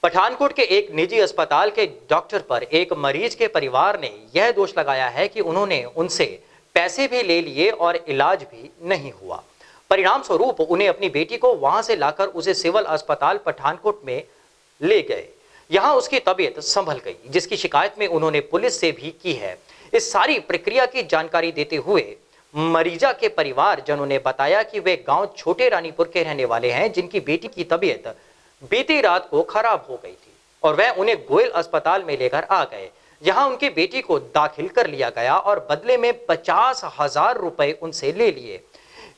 पठानकोट के एक निजी अस्पताल के डॉक्टर पर एक मरीज के परिवार ने यह दोष लगाया है कि उन्होंने उनसे पैसे भी ले लिए और इलाज भी नहीं हुआ। परिणाम स्वरूप उन्हें अपनी बेटी को वहां से लाकर उसे सिविल अस्पताल पठानकोट में ले गए। यहां उसकी तबीयत संभल गई, जिसकी शिकायत में उन्होंने पुलिस से भी की है। इस सारी प्रक्रिया की जानकारी देते हुए मरीजा के परिवारजनों ने बताया कि वे गांव छोटे रानीपुर के रहने वाले हैं, जिनकी बेटी की तबीयत बीती रात को खराब हो गई थी और वह उन्हें गोयल अस्पताल में लेकर आ गए। यहां उनकी बेटी को दाखिल कर लिया गया और बदले में 50,000 रुपए उनसे ले लिए।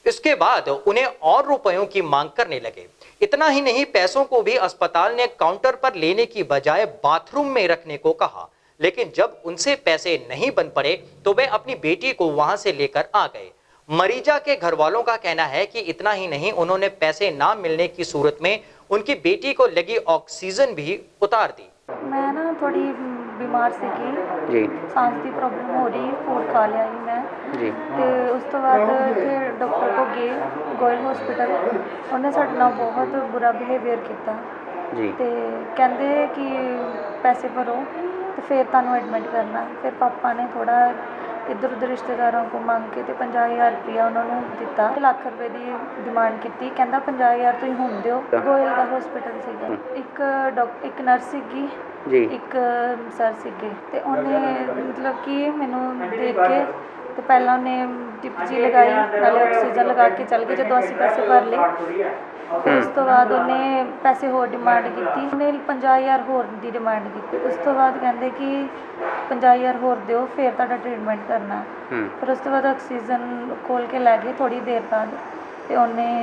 इसके बाद उन्हें और रुपयों की मांग करने लगे। इतना ही नहीं, पैसों को भी अस्पताल ने काउंटर पर लेने की बजाय बाथरूम में रखने को कहा। लेकिन जब उनसे पैसे नहीं बन पड़े तो वे अपनी बेटी को वहां से लेकर आ गए। मरीजा के घर वालों का कहना है कि इतना ही नहीं, उन्होंने पैसे ना मिलने की सूरत में उनकी बेटी को लगी ऑक्सीजन भी उतार दी। मैं ना थोड़ी बीमार सी जी सांस की प्रॉब्लम हो रही, फूड खा लिया ही मैं जी ਤੇ ਉਸ ਤੋਂ ਬਾਅਦ ਫਿਰ ਡਾਕਟਰ ਕੋ ਗਏ ਗੋਇਲ ਹਸਪੀਟਲ। ਉਹਨੇ ਸਾਡੇ ਨਾਲ ਬਹੁਤ ਬੁਰਾ ਬਿਹੇਵੀਅਰ ਕੀਤਾ जी ਤੇ ਕਹਿੰਦੇ ਕਿ ਪੈਸੇ ਭਰੋ ਤੇ ਫਿਰ ਤੁਹਾਨੂੰ ਐਡਮਿਟ ਕਰਨਾ। ਫਿਰ ਪਾਪਾ ਨੇ ਥੋੜਾ इधर उधर रिश्तेदारों को मांग के 50,000 रुपया उन्होंने दिता। लाख रुपए की डिमांड की, कहता 50,000 तुम हुण दिओ। गोयल का हॉस्पिटल सीगा, एक नर्स सीगी जी एक सर सीगे ते उन्हें मतलब कि मैनू देख के तो पहला उन्हें टिप जी लगाई, नाले ऑक्सीजन लगा के चल गए। जो असीं पैसे भर लए फिर उस तो बाद उन्हें पैसे होर डिमांड की, उन्हें 50,000 होर की डिमांड की। उस तो बाद कहते कि 50,000 होर दिओ फिर तुहाडा ट्रीटमेंट करना। फिर उस तो बाद ऑक्सीजन खोल के लै गए थोड़ी देर बाद तो उन्हें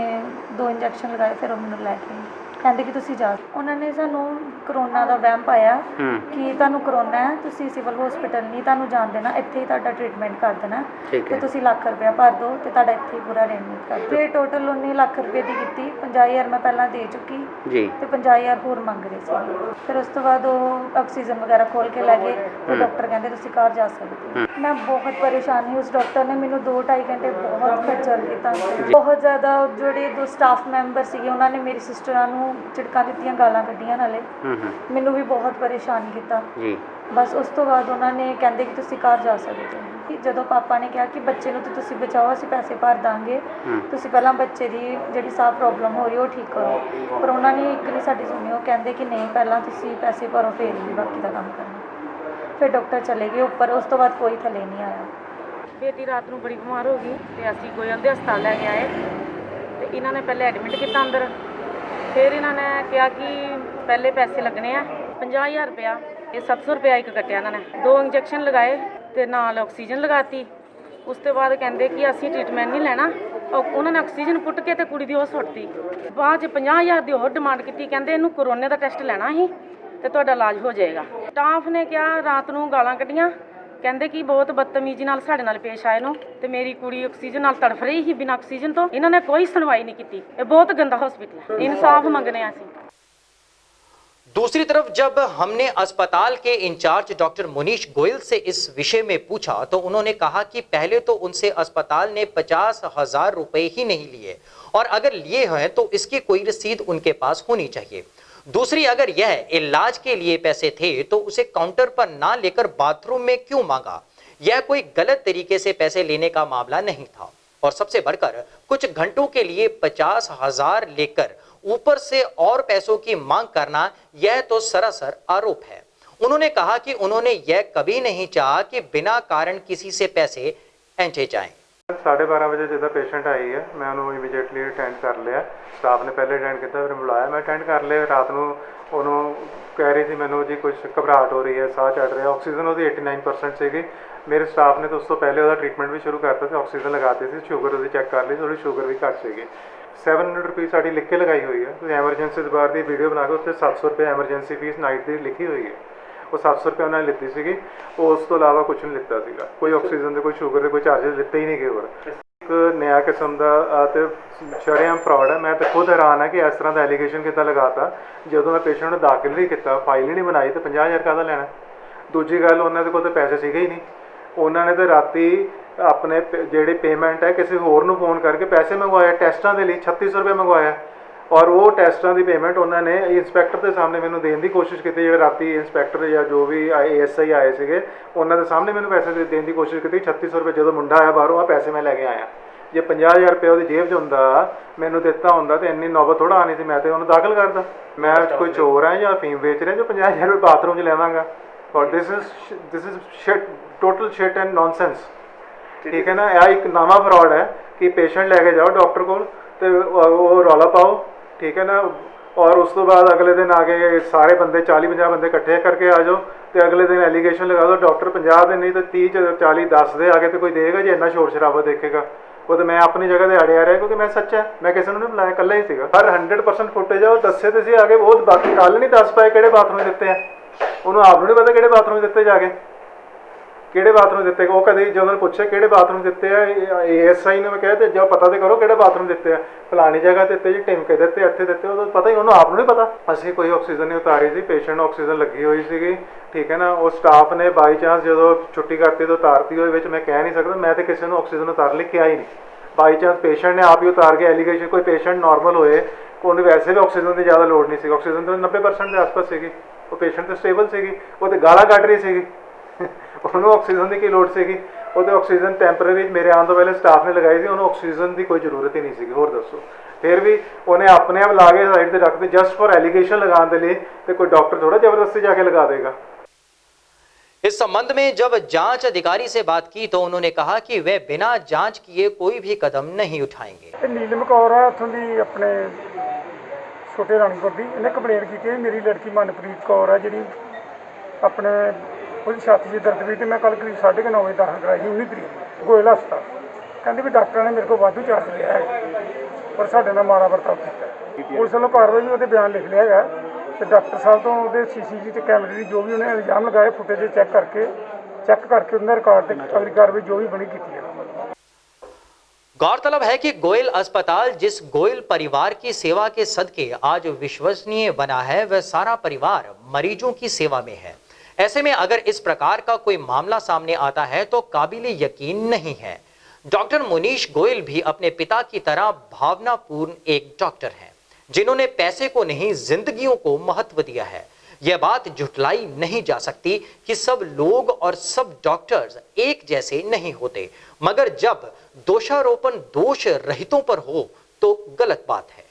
2 इंजैक्शन लगाए। फिर उन्होंने लैके कहते कि तुसीं जा। उन्होंने सानू करोना का वहम पाया कि तुहानू करोना है, तुसीं सिविल हॉस्पिटल नहीं तुहानू जान देना, इत्थे ही तुहाडा ट्रीटमेंट कर देना ते तुसीं लाख रुपया भर दो ते तुहाडा इत्थे ही पूरा अरेंजमेंट कर दो। फिर टोटल उन्हें लाख रुपये की कीती। 50,000 मैं पहला दे चुकी जी ते 50,000 होर मंग रहे थे। फिर उस तो बाद वो ऑक्सीजन वगैरह खोल के लै गए तो डॉक्टर कहते तुसीं घर जा सकते। मैं बहुत परेशान हुई। उस डॉक्टर ने मैनू 2-2.5 घंटे बहुत खज्जल किया, बहुत ज़्यादा। जोड़े 2 स्टाफ मैंबर से उन्होंने मेरी सिस्टरां नू झिड़कां दित्तियां, गालां कड्ढियां, नाले मैनू भी बहुत परेशान किया। बस उस तो बाद उन्होंने कहते कि तुसीं घर जा सकते हो। जदों पापा ने कहा कि बच्चे नूं तुसीं बचाओ, असीं पैसे भर दांगे, तुसीं पहलां बच्चे की जिहड़ी साह प्रॉब्लम हो रही वो ठीक करो। पर उन्होंने एक नहीं साडी सुनी, वो कहते कि नहीं पहलां तुसीं पैसे भरो फिर ही बाकी का काम करना। फिर डॉक्टर चले गए ऊपर, उस तो बाद कोई थले नहीं आया। बेटी रात को बड़ी बीमार हो गई तो असीं गोयल दे हस्पताल लैके आए तो इन्होंने पहले एडमिट किया अंदर। फिर इन्होंने कहा कि पहले पैसे लगने हैं 50,000 रुपया, ये 700 रुपया एक कट्टिया। इन्होंने 2 इंजैक्शन लगाए तो नाल ऑक्सीजन लगाती। उस तो बाद कहते कि असीं ट्रीटमेंट नहीं लेना, और उन्होंने ऑक्सीजन पुट के तो कुड़ी दी ओह सुट्टी। बाद 50,000 की होर डिमांड की, कहते इनू कोरोना का टेस्ट लेना ही तो तुहाडा इलाज हो जाएगा। स्टाफ ने क्या रात को गालां कड्ढियां, कहते कि बहुत बदतमीजी नाल साडे नाल पेश आए नो ते मेरी कुड़ी ऑक्सीजन नाल तड़फ रही ही बिना ऑक्सीजन तो। इन्होंने कोई सुनवाई नहीं की। ये बहुत गंदा हॉस्पिटल है, इंसाफ मंगने असीं। दूसरी तरफ जब हमने अस्पताल के इंचार्ज डॉक्टर मुनीश गोयल से इस विषय में पूछा तो उन्होंने कहा कि पहले तो उनसे अस्पताल ने 50,000 रुपए ही नहीं लिए, और अगर लिए हैं तो इसकी कोई रसीद उनके पास होनी चाहिए। दूसरी, अगर यह इलाज के लिए पैसे थे तो उसे काउंटर पर ना लेकर बाथरूम में क्यों मांगा? यह कोई गलत तरीके से पैसे लेने का मामला नहीं था। और सबसे बढ़कर कुछ घंटों के लिए 50,000 लेकर ऊपर से और पैसों की मांग करना, यह तो सरासर आरोप है। उन्होंने कहा कि उन्होंने यह कभी नहीं चाहा कि बिना कारण किसी से पैसे ऐंठे जाएं। 12:30 बजे जिदा पेशेंट आई है, मैं उन्होंने इमीडिएटली अटेंड कर लिया। स्टाफ ने पहले अटेंड किया, फिर बुलाया, मैं अटेंड कर लिया। रात को उन्होंने कह रही थी मैंने जी कुछ घबराहट हो रही है, साह चढ़ रहा है। ऑक्सीजन वो 89% सी। मेरे स्टाफ ने तो उस तो पहले वो ट्रीटमेंट भी शुरू करता था, ऑक्सीजन लगाते थे। शुगर वो चेक कर ली, थोड़ी शुगर भी घट सी। 700 रुपीज़ साड़ी लिख के लगाई हुई है। तो एमरजेंसी दोबारा की वीडियो बना के उत्ते 700 रुपये एमरजेंसी फीस नाइट की लिखी हुई है। वो 700 रुपये उन्होंने लिती सी। उस तो इलावा कुछ नहीं लिता सीगा, कोई ऑक्सीजन के, कोई शुगर के, कोई चार्जेस लिते ही नहीं गए। और एक नया किस्म का तो शरेआम फ्रॉड है। मैं तो खुद हैरान है कि इस तरह का एलीगेशन कितना लगाता। जो मैं पेशेंट ने दाखिल नहीं किया, फाइल ही नहीं बनाई, तो 50,000 का लेना। दूजी गल, उन्होंने कोल तो पैसे सीगे ही नहीं। उन्होंने तो राती अपने जिहड़ी पेमेंट है किसी होर नूं फोन करके पैसे मंगवाए टेस्टां दे लई 3600 रुपये मंगवाया। ਔਰ ਉਹ ਟੈਸਟਾਂ ਦੀ ਪੇਮੈਂਟ ਉਹਨਾਂ ਨੇ ਇੰਸਪੈਕਟਰ ਦੇ ਸਾਹਮਣੇ ਮੈਨੂੰ ਦੇਣ ਦੀ ਕੋਸ਼ਿਸ਼ ਕੀਤੀ। ਜਿਹੜੇ ਰਾਤੀ ਇੰਸਪੈਕਟਰ ਜਾਂ ਜੋ ਵੀ ASI ਆਏ ਸੀਗੇ ਉਹਨਾਂ ਦੇ ਸਾਹਮਣੇ ਮੈਨੂੰ ਪੈਸੇ ਦੇਣ ਦੀ ਕੋਸ਼ਿਸ਼ ਕੀਤੀ। 3600 ਰੁਪਏ ਜਦੋਂ ਮੁੰਡਾ ਆਇਆ ਬਾਹਰੋਂ, ਆ ਪੈਸੇ ਮੈਂ ਲੈ ਕੇ ਆਇਆ। ਜੇ 50000 ਰੁਪਏ ਉਹਦੀ ਜੇਬ 'ਚ ਹੁੰਦਾ ਮੈਨੂੰ ਦਿੱਤਾ ਹੁੰਦਾ ਤੇ ਇੰਨੀ ਨੌਬਤ ਥੋੜਾ ਆਣੀ ਸੀ, ਮੈਂ ਤੇ ਉਹਨੂੰ ਦਾਖਲ ਕਰਦਾ। ਮੈਂ ਕੋਈ ਚੋਰ ਹਾਂ ਜਾਂ ਫੀਮ ਵੇਚ ਰਿਹਾ ਜੋ 50000 ਰੁਪਏ ਬਾਥਰੂਮ 'ਚ ਲੈਵਾਂਗਾ। ਔਰ this is shit, total shit and nonsense. ਠੀਕ ਹੈ ਨਾ, ਇਹ ਇੱਕ ਨਵਾਂ ਫਰਾਡ ਹੈ ਕਿ ਪੇਸ਼ੈਂਟ ਲੈ ਕੇ ਜਾਓ ਡਾਕਟਰ ਕੋਲ ਤੇ ਉਹ ਰੌਲਾ ਪਾਓ। ਠੀਕ ਹੈ ਨਾ, ਔਰ ਉਸ ਤੋਂ ਬਾਅਦ ਅਗਲੇ ਦਿਨ ਆ ਕੇ ਸਾਰੇ ਬੰਦੇ 40-50 ਬੰਦੇ ਇਕੱਠੇ ਕਰਕੇ ਆ ਜਾਓ ਤੇ ਅਗਲੇ ਦਿਨ ਐਲੀਗੇਸ਼ਨ ਲਗਾ ਦਿਓ ਡਾਕਟਰ 50 ਦੇ ਨਹੀਂ ਤਾਂ 30-40 10 ਦੇ ਆ ਕੇ ਤੇ ਕੋਈ ਦੇਗਾ ਜੇ ਇੰਨਾ ਸ਼ੋਰ ਸ਼ਰਾਬਾ ਦੇਖੇਗਾ। ਉਹ ਤਾਂ ਮੈਂ ਆਪਣੀ ਜਗ੍ਹਾ ਤੇ ਅੜਿਆ ਰਿਹਾ ਕਿਉਂਕਿ ਮੈਂ ਸੱਚਾ, ਮੈਂ ਕਿਸੇ ਨੂੰ ਨਹੀਂ ਬੁਲਾਇਆ, ਇਕੱਲਾ ਹੀ ਸੀਗਾ। ਹਰ 100% ਫੁਟੇਜ ਆ, ਉਹ ਦੱਸੇ ਤੇ ਸੀ ਆ ਕੇ, ਉਹ ਬਾਕੀ ਕੱਲ ਨਹੀਂ ਦੱਸ ਪਾਏ ਕਿਹੜੇ ਬਾਥਰੂਮ ਦਿੱਤੇ ਆ। ਉਹਨੂੰ ਆਪ ਨੂੰ ਨਹੀਂ ਪਤਾ ਕਿਹੜੇ ਬਾਥਰੂਮ ਦਿੱਤੇ, ਜਾ ਕੇ ਕਿਹੜੇ ਬਾਥਰੂਮ ਦਿੱਤੇ। ਉਹ ਕਦੇ ਜਦੋਂ ਉਹਨੇ ਪੁੱਛਿਆ ਕਿਹੜੇ ਬਾਥਰੂਮ ਦਿੱਤੇ ਆ, ASI ਨੇ ਮੈਂ ਕਿਹਾ ਤੇ ਜੋ ਪਤਾ ਤੇ ਕਰੋ ਕਿਹੜੇ ਬਾਥਰੂਮ ਦਿੱਤੇ ਆ। ਫਲਾਣੀ ਜਗ੍ਹਾ ਦਿੱਤੇ ਜੀ, ਟਿਮਕੇ ਦਿੱਤੇ, ਇੱਥੇ ਦਿੱਤੇ, ਉਹ ਪਤਾ ਹੀ ਉਹਨੂੰ ਆਪ ਨੂੰ ਨਹੀਂ ਪਤਾ। ਅਸੀਂ ਕੋਈ ਆਕਸੀਜਨ ਨਹੀਂ ਉਤਾਰੀ ਸੀ, ਪੇਸ਼ੈਂਟ ਨੂੰ ਆਕਸੀਜਨ ਲੱਗੀ ਹੋਈ ਸੀਗੀ। ਠੀਕ ਹੈ ਨਾ, ਉਹ ਸਟਾਫ ਨੇ ਬਾਈ ਚਾਂਸ ਜਦੋਂ ਛੁੱਟੀ ਕਰਤੀ ਤਾਂ ਉਤਾਰਤੀ ਹੋਏ ਵਿੱਚ, ਮੈਂ ਕਹਿ ਨਹੀਂ ਸਕਦਾ, ਮੈਂ ਤੇ ਕਿਸੇ ਨੂੰ ਆਕਸੀਜਨ ਉਤਾਰ ਲਈ ਕਿਹਾ ਹੀ ਨਹੀਂ। ਬਾਈ ਚਾਂਸ ਪੇਸ਼ੈਂਟ ਨੇ ਆਪ ਹੀ ਉਤਾਰ ਕੇ ਐਲੀਗੇਸ਼ਨ, ਕੋਈ ਪੇਸ਼ੈਂਟ ਨਾਰਮਲ ਹੋਏ, ਉਹਨੂੰ ਵੈਸੇ ਵੀ ਆਕਸੀਜਨ ਦੀ ਜ਼ਿਆਦਾ ਲੋੜ ਨਹੀਂ ਸੀ, ਆਕਸੀਜਨ ਤਾਂ 90% ਦੇ ਆਸ-ਪਾਸ ਸੀਗੀ, ਉਹ ਪੇਸ਼ੈਂਟ ਤਾਂ ਸਟੇਬਲ ਸੀਗੀ, ਉਹ ਤੇ ਗਾਲਾਂ ਕੱਢ ਰਹੀ ਸੀਗੀ ਉਹਨੂੰ ਆਕਸੀਜਨ ਦੀ ਕੀ ਲੋੜ ਸੀਗੀ। ਉਹ ਤੇ ਆਕਸੀਜਨ ਟੈਂਪਰੇਰੀ ਮੇਰੇ ਆਉਣ ਤੋਂ ਪਹਿਲੇ ਸਟਾਫ ਨੇ ਲਗਾਈ ਸੀ, ਉਹਨੂੰ ਆਕਸੀਜਨ ਦੀ ਕੋਈ ਜ਼ਰੂਰਤ ਹੀ ਨਹੀਂ ਸੀਗੀ। ਹੋਰ ਦੱਸੋ, ਫਿਰ ਵੀ ਉਹਨੇ ਆਪਣੇ ਆਪ ਲਾ ਕੇ ਸਾਈਡ ਤੇ ਰੱਖਦੇ ਜਸਟ ਫॉर एलिगेशन लगाने के लिए, तो कोई डॉक्टर थोड़ा जबरदस्ती जाके लगा देगा। इस संबंध में जब जांच अधिकारी से बात की तो उन्होंने कहा कि वे बिना जांच किए कोई भी कदम नहीं उठाएंगे। नीलम कौर है उतों की अपने छोटे रानीपुर की, इन्हें कंप्लेन की कि मेरी लड़की मनप्रीत कौर है जी अपने ਉਹਦੀ ਛਾਤੀ 'ਚ ਦਰਦ ਵੀ ਤੇ ਮੈਂ ਕੱਲ੍ਹ ਕਰੀਬ 9:30 ਵਜੇ ਦਾਖਲ ਕਰਾਈ ਸੀ 19 ਤਰੀਕ ਗੋਇਲ ਹਸਪਤਾਲ। ਕਹਿੰਦੀ ਵੀ ਡਾਕਟਰਾਂ ਨੇ ਮੇਰੇ ਕੋਲ ਵਾਧੂ ਚਾਰਜ ਲਿਆ ਹੈ ਪਰ ਸਾਡੇ ਨਾਲ ਮਾੜਾ ਵਰਤਾਓ ਕੀਤਾ। ਪੁਲਿਸ ਵੱਲੋਂ ਕਾਰਵਾਈ ਵੀ ਉਹਦੇ ਬਿਆਨ ਲਿਖ ਲਿਆ ਹੈਗਾ ਤੇ ਡਾਕਟਰ ਸਾਹਿਬ ਤੋਂ ਉਹਦੇ CCTV ਤੇ ਕੈਮਰੇ ਦੀ ਜੋ ਵੀ ਉਹਨੇ ਇਲਜ਼ਾਮ ਲਗਾਏ ਫੁਟੇਜ ਚੈੱਕ ਕਰਕੇ ਉਹਨਾਂ ਰਿਕਾਰਡ ਤੇ ਅਗਲੀ ਕਾਰਵਾਈ ਜੋ ਵੀ ਬਣੀ ਕੀਤੀ ਹੈ। गौरतलब है कि गोयल अस्पताल जिस गोयल परिवार की सेवा के सदके आज विश्वसनीय बना है, वह सारा परिवार मरीजों की सेवा में है। ऐसे में अगर इस प्रकार का कोई मामला सामने आता है तो काबिले यकीन नहीं है। डॉक्टर मुनीश गोयल भी अपने पिता की तरह भावनापूर्ण एक डॉक्टर हैं, जिन्होंने पैसे को नहीं जिंदगियों को महत्व दिया है। यह बात झुटलाई नहीं जा सकती कि सब लोग और सब डॉक्टर्स एक जैसे नहीं होते, मगर जब दोषारोपण दोष रहितों पर हो तो गलत बात है।